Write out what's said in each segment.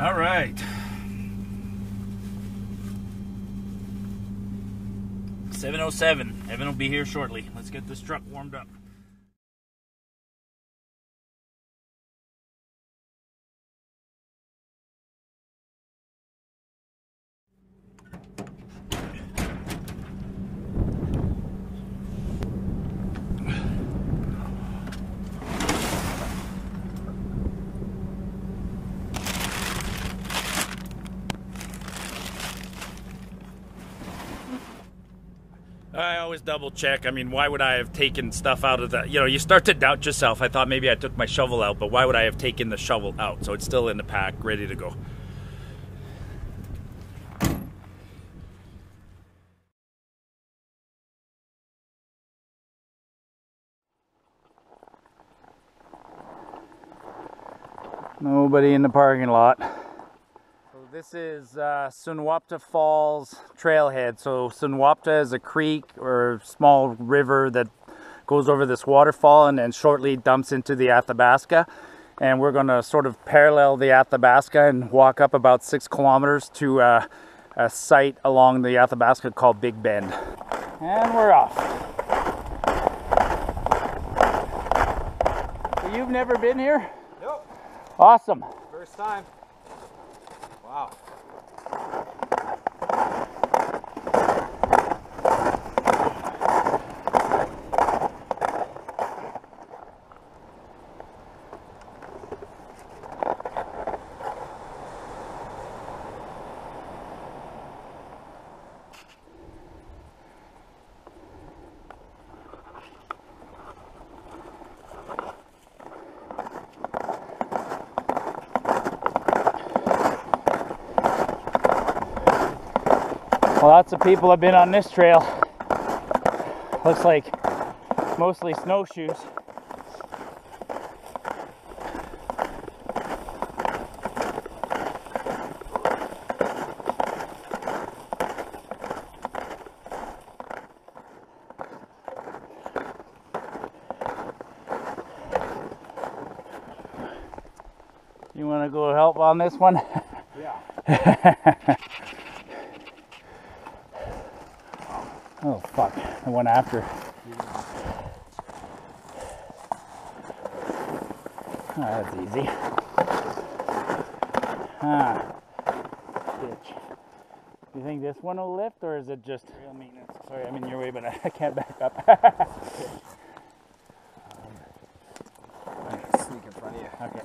All right. 7:07. Evan will be here shortly. Let's get this truck warmed up. I always double check. I mean, why would I have taken stuff out of the, you start to doubt yourself. I thought maybe I took my shovel out, but why would I have taken the shovel out? So it's still in the pack, ready to go. Nobody in the parking lot. So this is Sunwapta Falls trailhead. So Sunwapta is a creek or small river that goes over this waterfall and then shortly dumps into the Athabasca. And we're going to sort of parallel the Athabasca and walk up about 6 kilometers to a site along the Athabasca called Big Bend. And we're off. So you've never been here? Nope. Awesome. First time. Wow. Well, lots of people have been on this trail. Looks like mostly snowshoes. You want to go help on this one? Yeah. Oh fuck, the one after. Oh, that's easy. Bitch. Do you think this one will lift or is it just real maintenance? Sorry, I'm in your way, but I can't back up. Sneak in front of you. Okay.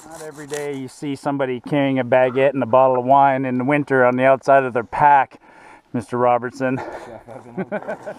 Not every day you see somebody carrying a baguette and a bottle of wine in the winter on the outside of their pack, Mr. Robertson. Chef Evan Robertson.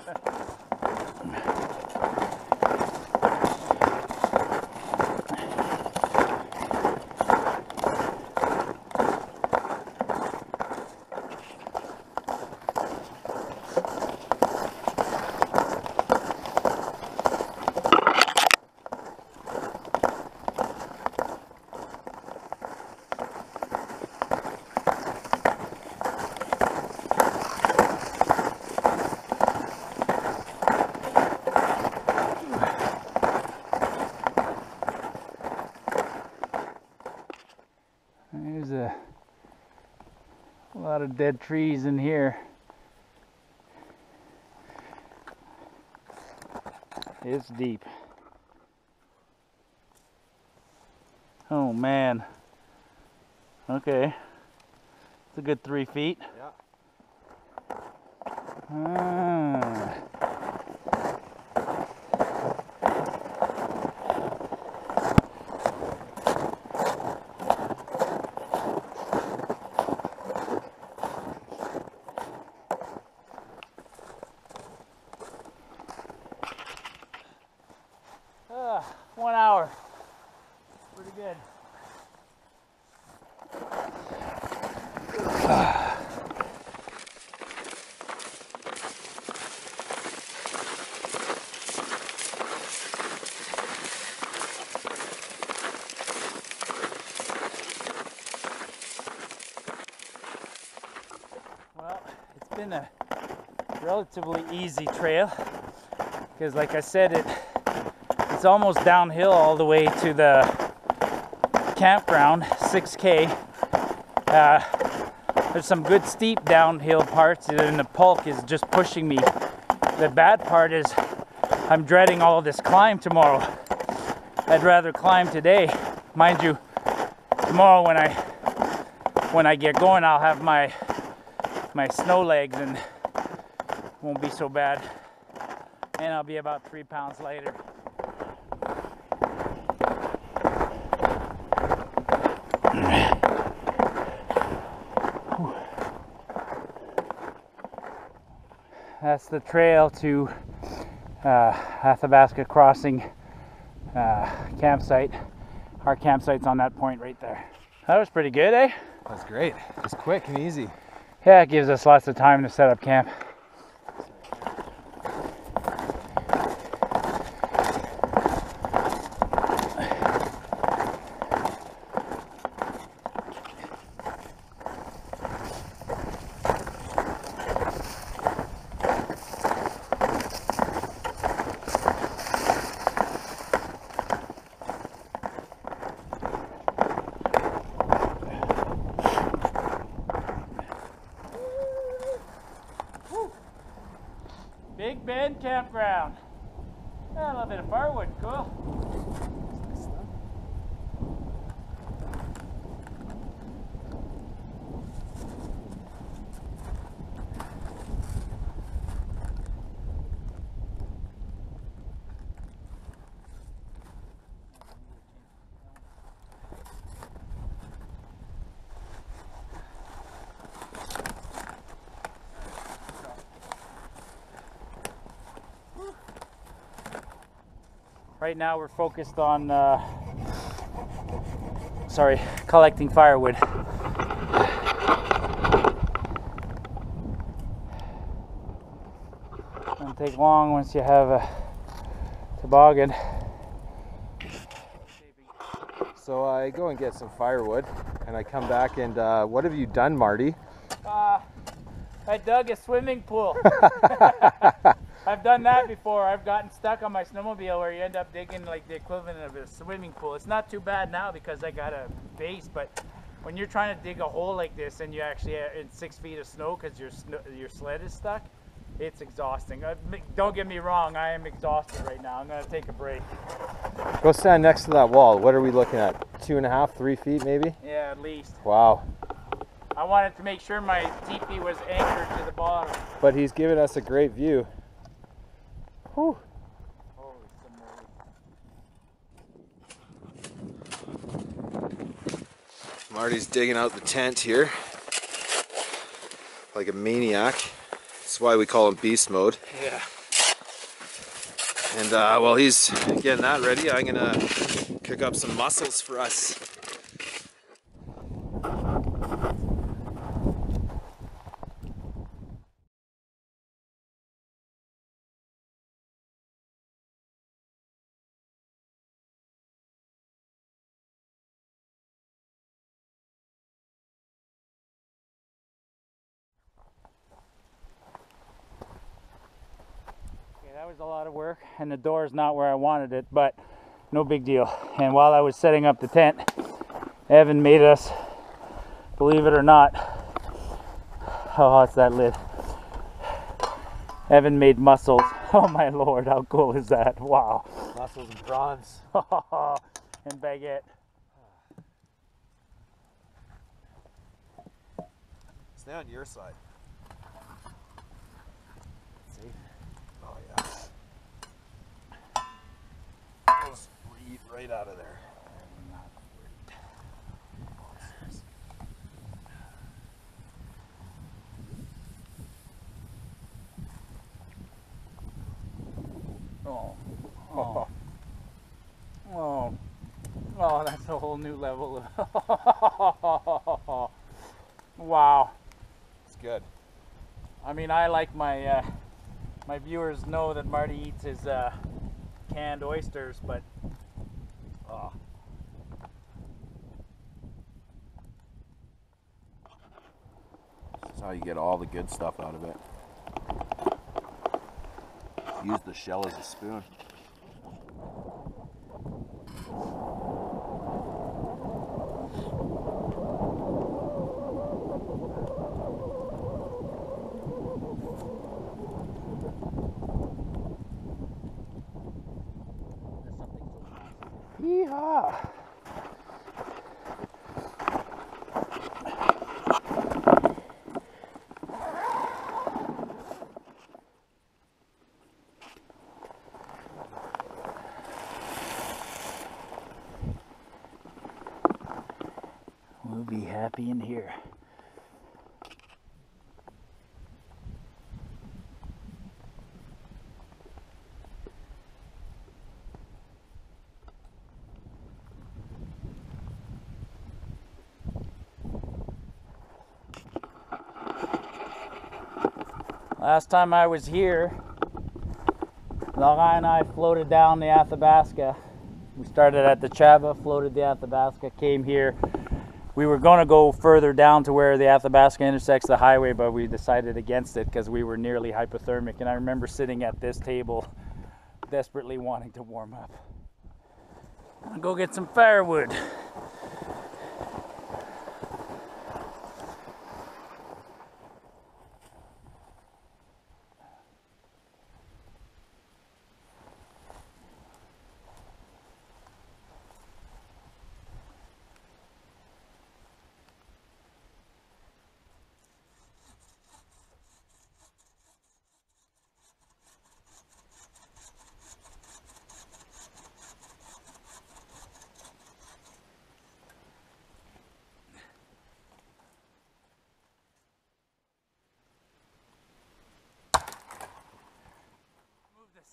There's a lot of dead trees in here. It's deep. Oh man. Okay. It's a good 3 feet. Yeah. Ah. Ah, 1 hour. Pretty good. Well, it's been a relatively easy trail because like I said, it's almost downhill all the way to the campground, 6K. There's some good steep downhill parts, and the pulk is just pushing me. The bad part is I'm dreading all of this climb tomorrow. I'd rather climb today. Mind you, tomorrow when I get going, I'll have my snow legs and won't be so bad. And I'll be about 3 pounds lighter. That's the trail to Athabasca Crossing campsite. Our campsite's on that point right there. That was pretty good, eh? That's great. Just quick and easy. Yeah, it gives us lots of time to set up camp. Big Bend campground. A little bit of firewood, cool. Right now we're focused on, collecting firewood. Doesn't take long once you have a toboggan. So I go and get some firewood, and I come back and what have you done, Marty? I dug a swimming pool. I've done that before. I've gotten stuck on my snowmobile where you end up digging like the equivalent of a swimming pool. It's not too bad now because I got a base, but when you're trying to dig a hole like this and you actually are in 6 feet of snow because your sled is stuck, it's exhausting. Don't get me wrong, I am exhausted right now. I'm going to take a break. Go stand next to that wall. What are we looking at? 2.5, 3 feet maybe? Yeah, at least. Wow. I wanted to make sure my teepee was anchored to the bottom. But he's giving us a great view. Whew. Holy moly. Marty's digging out the tent here like a maniac. That's why we call him beast mode. Yeah. And while he's getting that ready, I'm gonna cook up some mussels for us. That was a lot of work, and the door is not where I wanted it, but no big deal. And while I was setting up the tent, Evan made us, believe it or not, how hot's that lid? Evan made mussels. Oh my lord, how cool is that? Wow. Mussels and prawns. And baguette. Stay on your side. See? Oh yeah. Just eat right out of there. Oh. Oh. Oh. Oh, that's a whole new level of wow. It's good. I mean, I like my my viewers know that Marty eats his canned oysters, but oh. That's how you get all the good stuff out of it. use the shell as a spoon. Yeehaw! We'll be happy in here. Last time I was here, Laura and I floated down the Athabasca. We started at the Chava, floated the Athabasca, came here. We were going to go further down to where the Athabasca intersects the highway, but we decided against it because we were nearly hypothermic. And I remember sitting at this table, desperately wanting to warm up. I'll go get some firewood.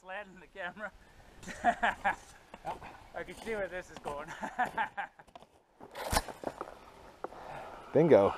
Sled in the camera. I can see where this is going. Bingo.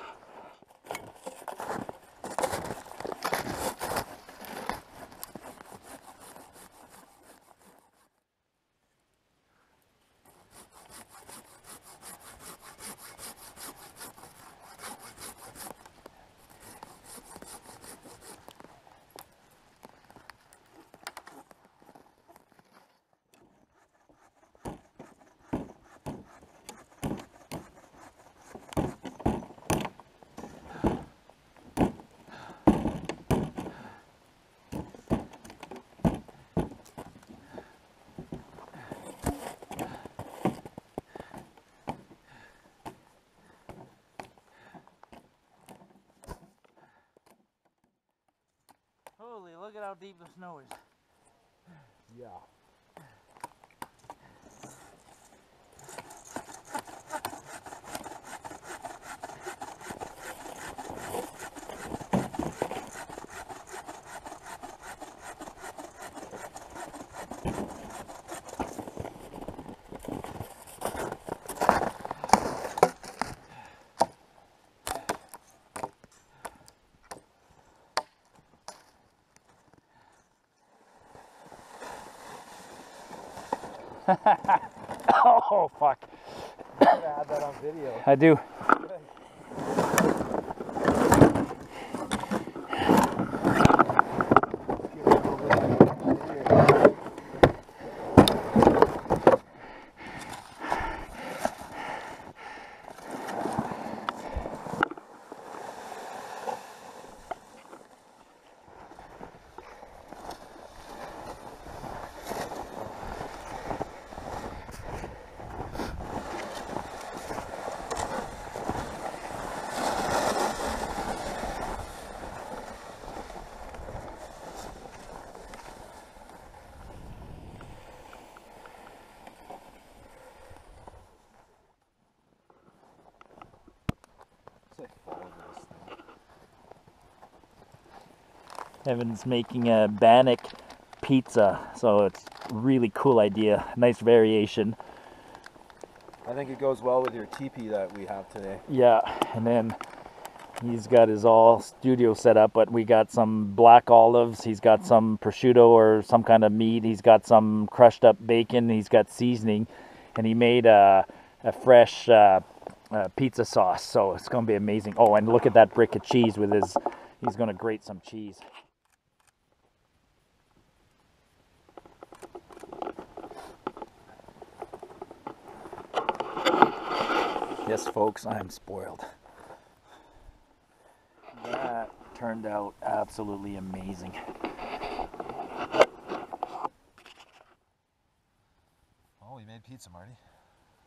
Holy, look at how deep the snow is. Yeah. Oh, fuck. I have that on video. I do. Evan's making a bannock pizza, so it's a really cool idea. Nice variation. I think it goes well with your teepee that we have today. Yeah, and then he's got his all studio set up, but we got some black olives, he's got some prosciutto or some kind of meat, he's got some crushed up bacon, he's got seasoning, and he made a fresh pizza sauce, so it's going to be amazing. Oh, and look at that brick of cheese with his, he's going to grate some cheese. this, folks. I'm spoiled. That turned out absolutely amazing. Oh, we made pizza, Marty.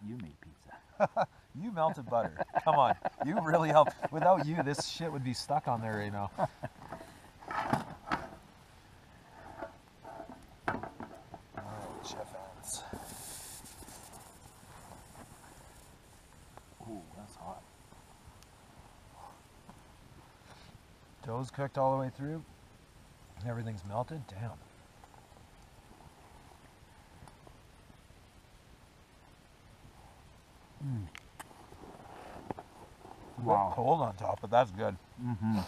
You made pizza. You melted butter. Come on. You really helped. Without you, this shit would be stuck on there right now. Alright, Chef Evans. Ooh, that's hot. Dough's cooked all the way through. Everything's melted. Damn. Wow. Cold on top, but that's good. Mm-hmm.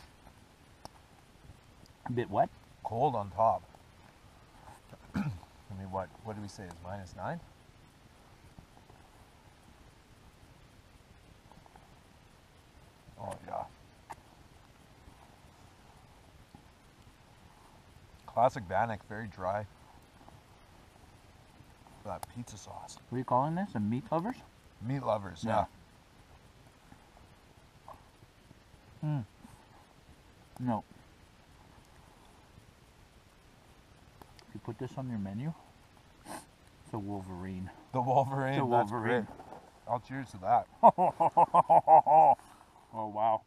A bit wet? Cold on top. I mean, what did we say? It's -9? Oh, yeah. Classic Bannock, very dry. That pizza sauce. What are you calling this? A meat lovers? Meat lovers, Yeah. yeah. No. If you put this on your menu, it's a Wolverine. The Wolverine, It's a that's Wolverine. great. I'll cheers to that. Oh, wow.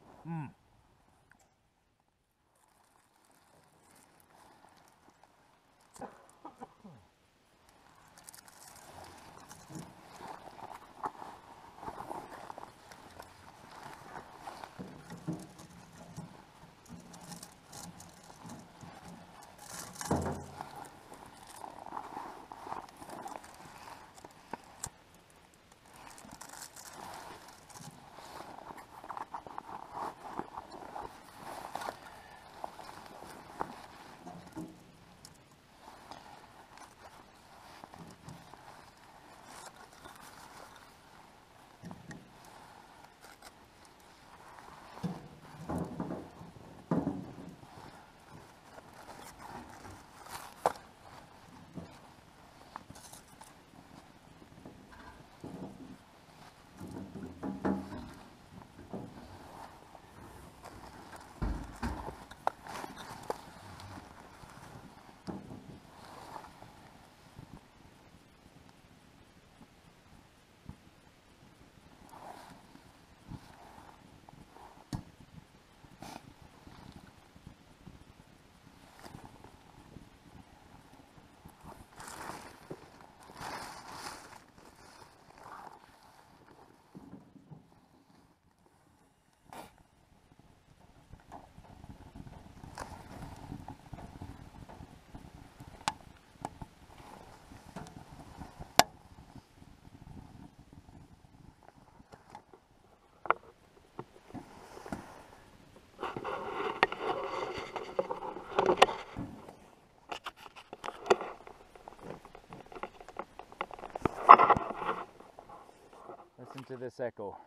Listen to this echo.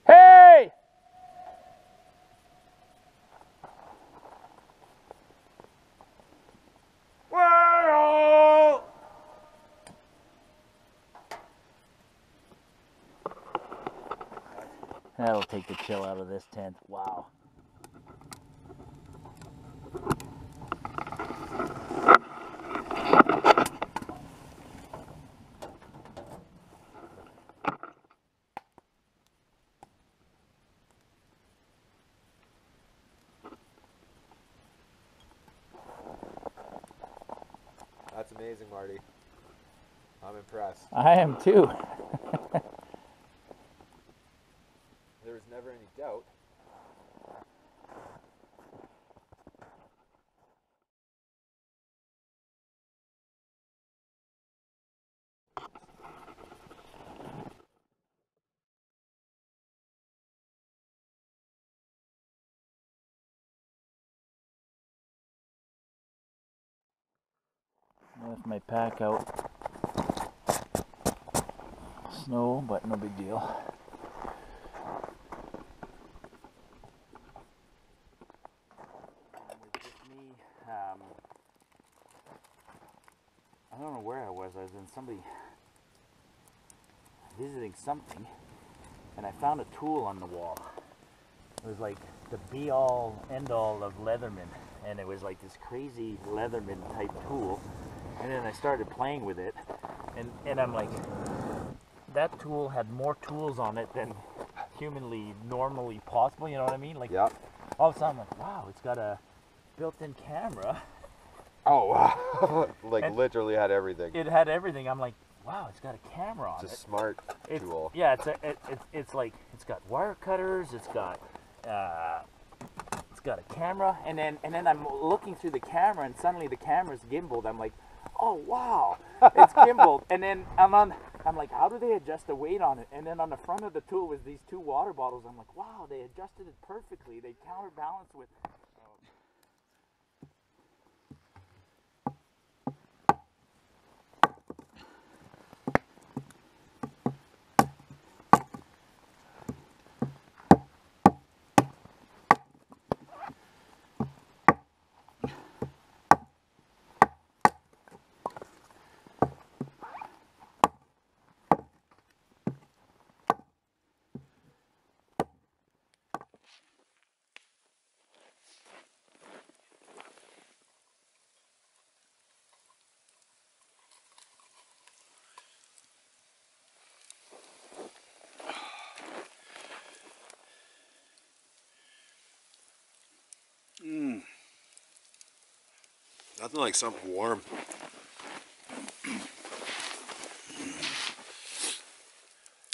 Hey! Whoa! That'll take the chill out of this tent. Wow. That's amazing, Marty. I'm impressed. I am too. There was never any doubt. Left my pack out. Snow, but no big deal. It's just me. was in somebody visiting something, and I found a tool on the wall. It was like the be-all, end-all of Leatherman, and it was like this crazy Leatherman type tool. And then I started playing with it, and I'm like, that tool had more tools on it than humanly normally possible, you know what I mean? Like, yeah. all of a sudden I'm like, wow, it's got a built-in camera. Oh wow. Like And literally had everything. it had everything. I'm like, wow, it's got a camera on It's it. a smart tool. Yeah, it's like, it's got wire cutters, it's got a camera, and then I'm looking through the camera, and suddenly the camera's gimbaled. I'm like, oh wow, it's gimbaled. And then I'm like, how do they adjust the weight on it? And then on the front of the tool was these 2 water bottles. I'm like, wow, they adjusted it perfectly. They counterbalanced with. Nothing like something warm.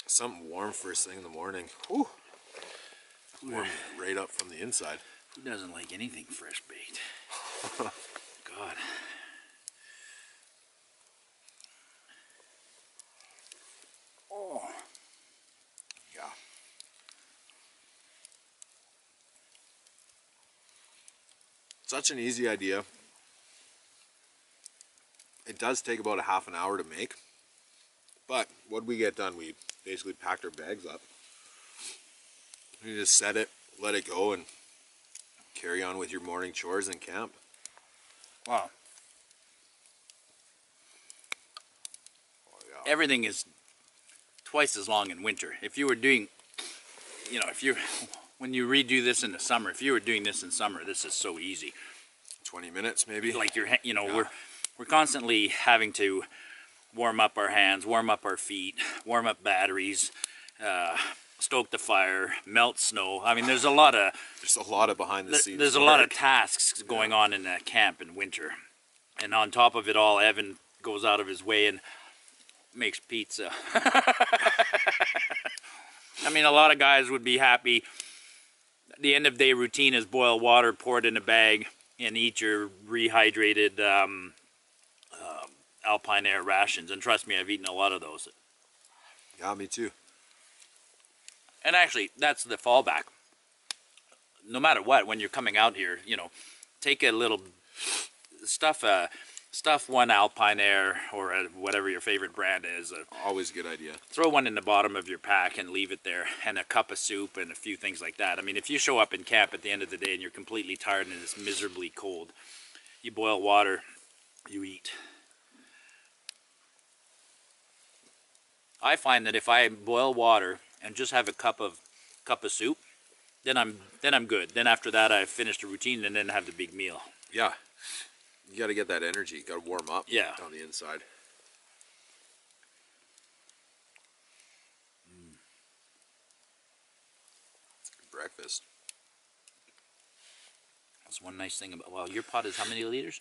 Something warm first thing in the morning. Whew. Warm right up from the inside. Who doesn't like anything fresh baked? God. Oh. Yeah. Such an easy idea. It does take about a half an hour to make. But what we get done, we basically packed our bags up. You just set it, let it go, and carry on with your morning chores in camp. Wow. Oh, yeah. Everything is twice as long in winter. If you were doing, you know, when you redo this in the summer, if you were doing this in summer, this is so easy. 20 minutes maybe. Like Yeah. we're constantly having to warm up our hands, warm up our feet, warm up batteries, stoke the fire, melt snow. I mean, there's a lot of behind the scenes. there's a lot of tasks going on in a camp in winter. And on top of it all, Evan goes out of his way and makes pizza. I mean, a lot of guys would be happy. The end of day routine is boil water, pour it in a bag, and eat your rehydrated Alpine Air rations. And trust me, I've eaten a lot of those. Yeah, me too. And actually, that's the fallback. No matter what, when you're coming out here, you know, take a little stuff one Alpine Air or whatever your favorite brand is. Always a good idea. Throw one in the bottom of your pack and leave it there, and a cup of soup and a few things like that. I mean, if you show up in camp at the end of the day and you're completely tired and it's miserably cold, you boil water, you eat. I find that if I boil water and just have a cup of soup, then I'm good. Then after that, I've finished a routine and then have the big meal. Yeah. You got to get that energy. You got to warm up. Yeah. On the inside. It's a good breakfast. That's one nice thing about, well, your pot is how many liters?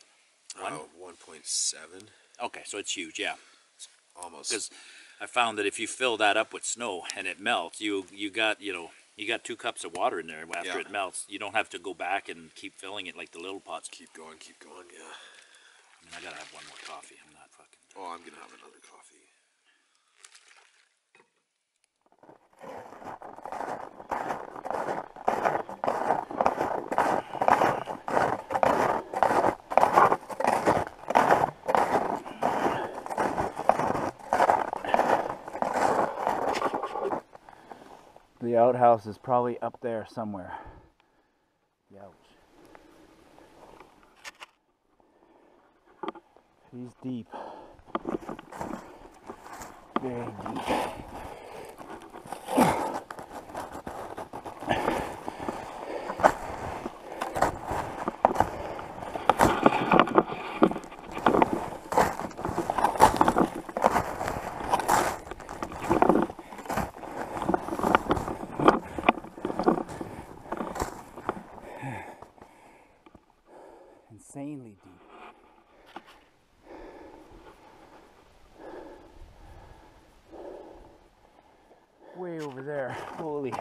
1.7. Okay, so it's huge, yeah. Almost. Because I found that if you fill that up with snow and it melts, you got 2 cups of water in there after it melts. You don't have to go back and keep filling it like the little pots. Keep going, yeah. I mean, I gotta have one more coffee. I'm not fucking... Oh, I'm gonna have another coffee. The outhouse is probably up there somewhere. Ouch. She's deep. Very deep. Insanely deep. Way over there. Holy.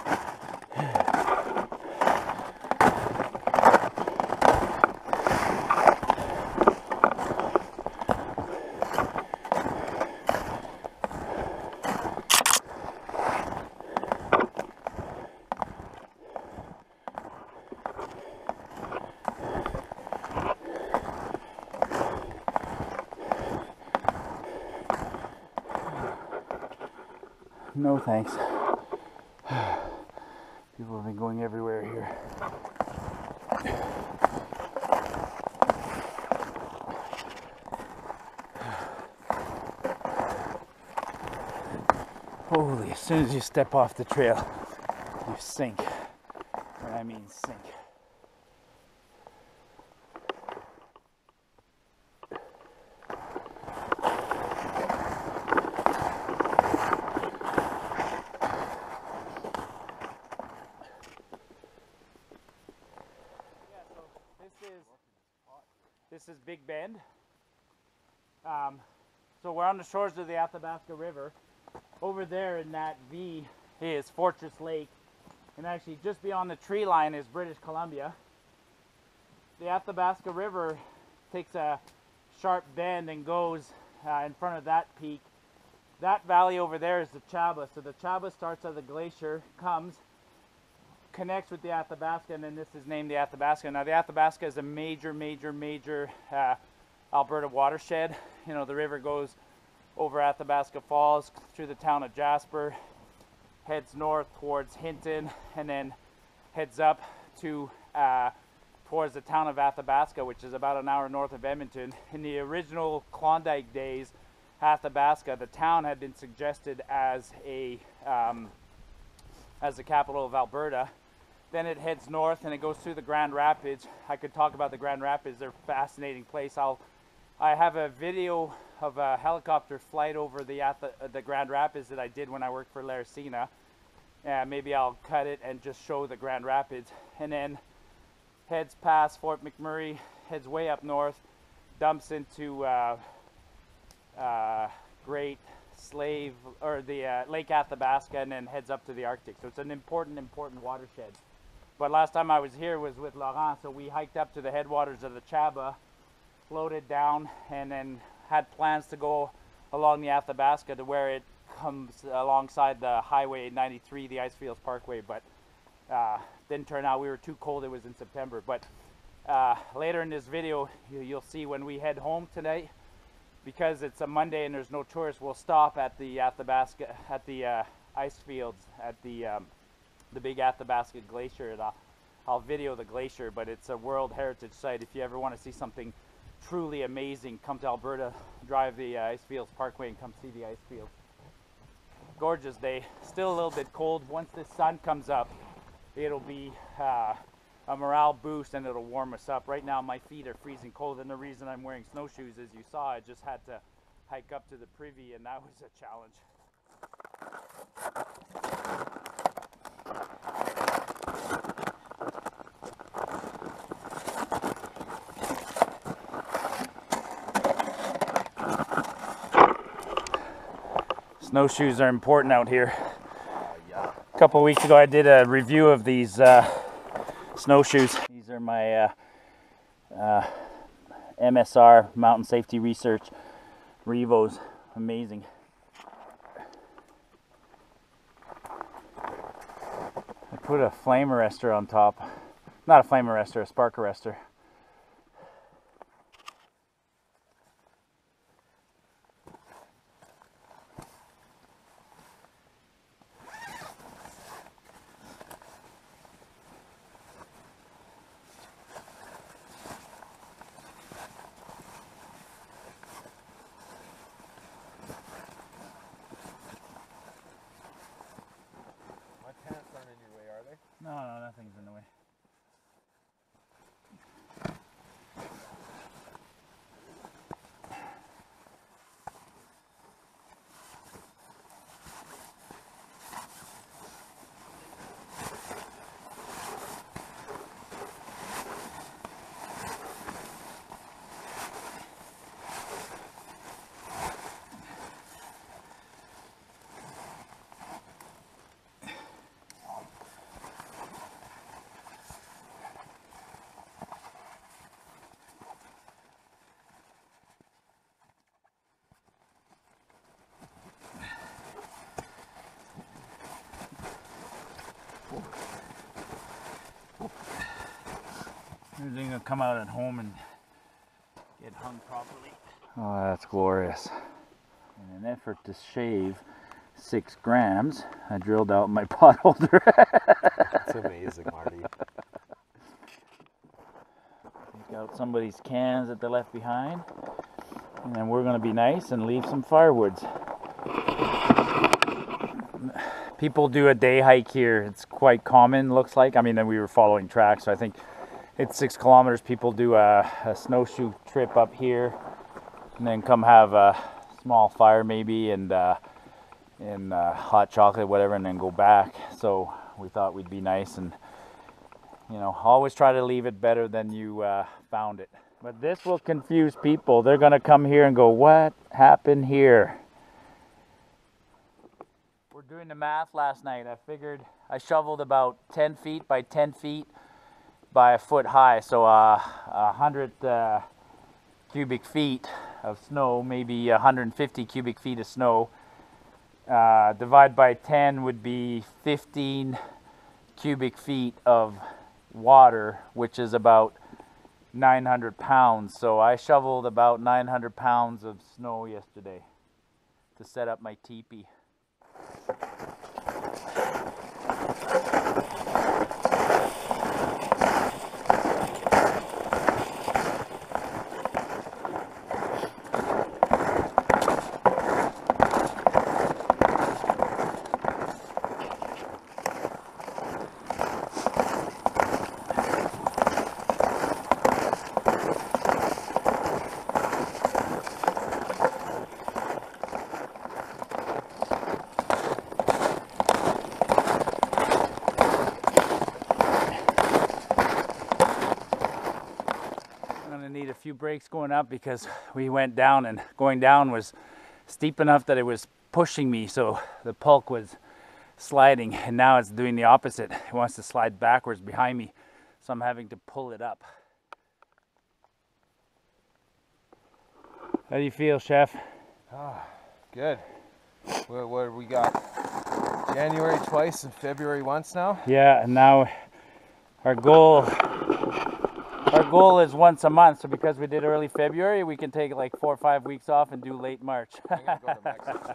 No thanks. People have been going everywhere here. Holy, as soon as you step off the trail, you sink. And I mean sink. This is Big Bend. So we're on the shores of the Athabasca River. Over there in that V is Fortress Lake. And actually just beyond the tree line is British Columbia. The Athabasca River takes a sharp bend and goes in front of that peak. That valley over there is the Chaba. So the Chaba starts at the glacier, comes, connects with the Athabasca, and then this is named the Athabasca. Now the Athabasca is a major Alberta watershed. You know, the river goes over Athabasca Falls through the town of Jasper, heads north towards Hinton, and then heads up to towards the town of Athabasca, which is about an hour north of Edmonton. In the original Klondike days, Athabasca, the town, had been suggested as the capital of Alberta. Then it heads north and it goes through the Grand Rapids. I could talk about the Grand Rapids. They're a fascinating place. I have a video of a helicopter flight over the Grand Rapids that I did when I worked for Laricina. Maybe I'll cut it and just show the Grand Rapids. And then heads past Fort McMurray, heads way up north, dumps into Great Slave, or the Lake Athabasca, and then heads up to the Arctic. So it's an important watershed. But last time I was here was with Laurent, so we hiked up to the headwaters of the Chaba, floated down, and then had plans to go along the Athabasca to where it comes alongside the Highway 93, the Icefields Parkway, but didn't turn out. We were too cold. It was in September. But later in this video, you'll see when we head home tonight, because it's a Monday and there's no tourists, we'll stop at the Athabasca, at the ice fields, at the big Athabasca Glacier, and I'll video the glacier. But it's a World Heritage Site. If you ever want to see something truly amazing, come to Alberta, drive the Icefields Parkway and come see the ice fields. Gorgeous day. Still a little bit cold. Once the sun comes up, it'll be a morale boost and it'll warm us up. Right now my feet are freezing cold, and the reason I'm wearing snowshoes, as you saw, I just had to hike up to the privy, and that was a challenge. Snowshoes are important out here. A couple of weeks ago I did a review of these snowshoes. These are my MSR, Mountain Safety Research Revos. Amazing. I put a flame arrestor on top. Not a flame arrestor, a spark arrestor. Muffins in the way. Everything will come out at home and get hung properly. Oh, that's glorious. In an effort to shave 6 grams, I drilled out my pot holder. That's amazing, Marty. Take out somebody's cans that they left behind, and then we're going to be nice and leave some firewoods. People do a day hike here. It's quite common, looks like. I mean, we were following tracks, so I think it's 6 kilometers. People do a snowshoe trip up here and then come have a small fire maybe and hot chocolate, whatever, and then go back. So we thought we'd be nice and, you know, always try to leave it better than you found it. But this will confuse people. They're going to come here and go, what happened here? We're doing the math last night. I figured I shoveled about 10 feet by 10 feet by a foot high, so 100 cubic feet of snow, maybe 150 cubic feet of snow. Divide by 10 would be 15 cubic feet of water, which is about 900 pounds. So I shoveled about 900 pounds of snow yesterday to set up my teepee. Need a few breaks going up because we went down, and going down was steep enough that it was pushing me, so the pulk was sliding, and now it's doing the opposite. It wants to slide backwards behind me, so I'm having to pull it up. How do you feel, Chef? Good. What we got? January twice and February once now? Yeah, and now our goal is once a month, so because we did early February, we can take like 4 or 5 weeks off and do late March. I'm gonna go to Mexico.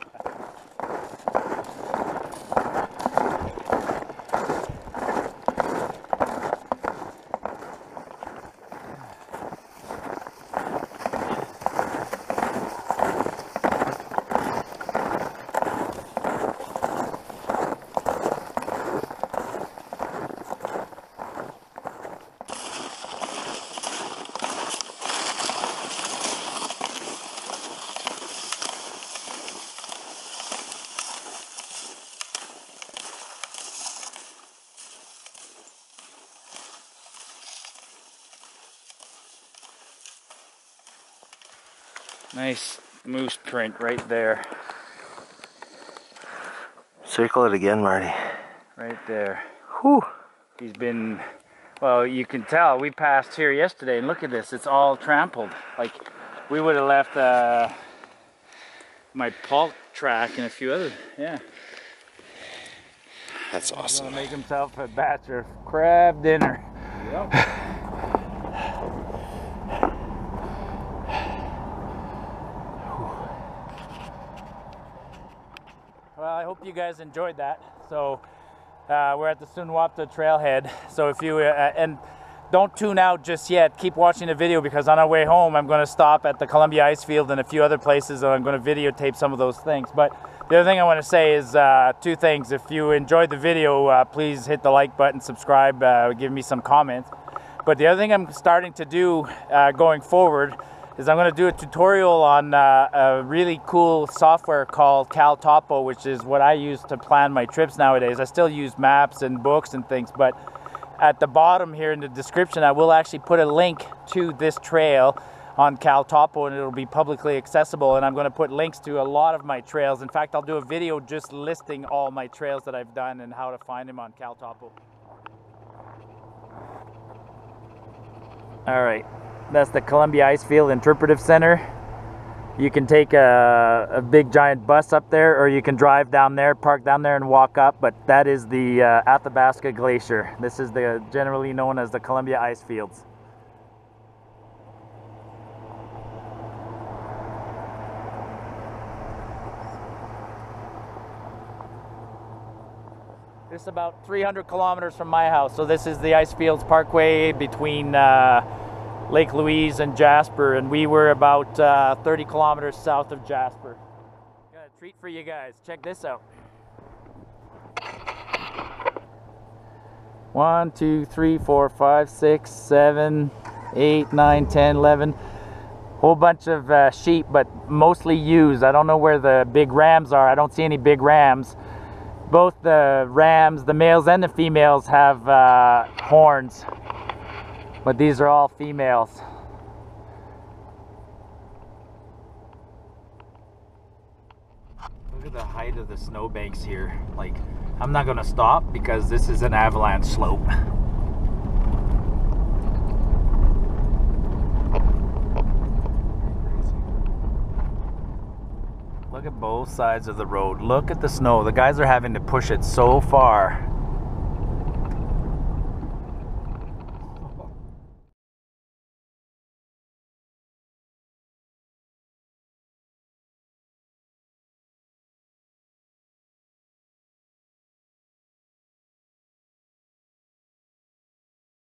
Nice moose print right there. Circle it again, Marty. Right there. Whew. He's been, well, you can tell, we passed here yesterday, and look at this, it's all trampled. Like, we would have left my pulk track and a few other, yeah. That's awesome. He's gonna make himself a batch of crab dinner. Yep. Well, I hope you guys enjoyed that. So we're at the Untitled trailhead. So if you and don't tune out just yet. Keep watching the video, because on our way home I'm going to stop at the Columbia Ice Field and a few other places, and I'm going to videotape some of those things. But the other thing I want to say is two things. If you enjoyed the video, please hit the like button, subscribe, give me some comments. But the other thing I'm starting to do going forward is I'm going to do a tutorial on a really cool software called CalTopo, which is what I use to plan my trips nowadays. I still use maps and books and things, but at the bottom here in the description, I will actually put a link to this trail on CalTopo, and it'll be publicly accessible, and I'm going to put links to a lot of my trails. In fact, I'll do a video just listing all my trails that I've done and how to find them on CalTopo. All right, that's the Columbia Icefield Interpretive Center. You can take a big giant bus up there, or you can drive down there, park down there and walk up, but that is the Athabasca Glacier. This is the generally known as the Columbia Icefields. This is about 300 kilometers from my house, so this is the Icefields Parkway between Lake Louise and Jasper, and we were about 30 kilometers south of Jasper. Got a treat for you guys. Check this out. 1, 2, 3, 4, 5, 6, 7, 8, 9, 10, 11. Whole bunch of sheep, but mostly ewes. I don't know where the big rams are. I don't see any big rams. Both the rams, the males and the females, have horns, but these are all females. Look at the height of the snowbanks here. Like, I'm not gonna stop because this is an avalanche slope. Look at both sides of the road. Look at the snow. The guys are having to push it so far.